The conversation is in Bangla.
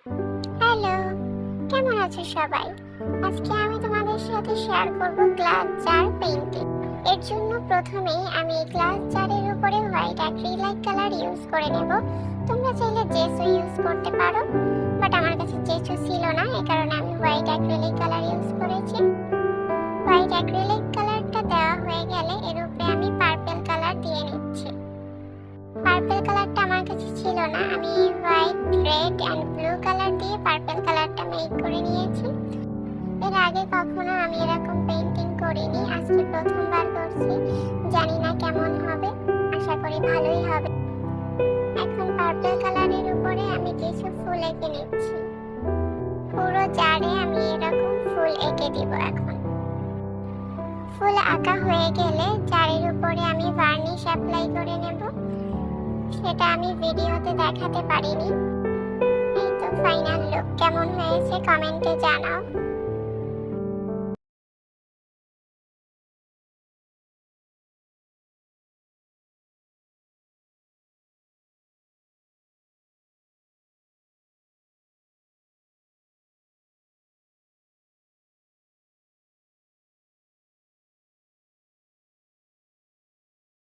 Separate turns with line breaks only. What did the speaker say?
হ্যালো, কেমন আছো সবাই? আজকে আমি তোমাদের সাথে শেয়ার করব গ্লাস জার পেইন্টিং। এর জন্য প্রথমেই আমি গ্লাস জারের উপরে হোয়াইট অ্যাক্রিলিক কালার ইউজ করে নেব। তোমরা চাইলে জেসও ইউজ করতে পারো, বাট আমার কাছে জেসও ছিল না, এই কারণে আমি হোয়াইট অ্যাক্রিলিক কালার ইউজ করেছি। হোয়াইট অ্যাক্রিলিক কালারটা দেওয়া হয়ে গেলে এর উপরে আমি পার্পল কালার দিয়ে নিচ্ছি। পার্পল কালারটা আমার কাছে ছিল না, আমি white, red and blue colour দিয়ে পার্পল কালারটা মেক করে নিয়েছি। এর আগে কখনো আমি এরকম পেইন্টিং করিনি, আজকে প্রথমবার করছি। জানি না কেমন হবে, আশা করি ভালোই হবে। এখন পার্পল কালারের উপরে আমি কিছু ফুল এঁকে নিচ্ছি। পুরো জারে আমি এরকম ফুল এঁকে দিব। এখন ফুল আঁকা হয়ে গেলে জারের উপরে আমি ভার্নিশ অ্যাপ্লাই করে নেব। সেটা আমি ভিডিওতে দেখাতে পারিনি। এই তো ফাইনাল লুক। কেমন হয়েছে কমেন্টে জানাও।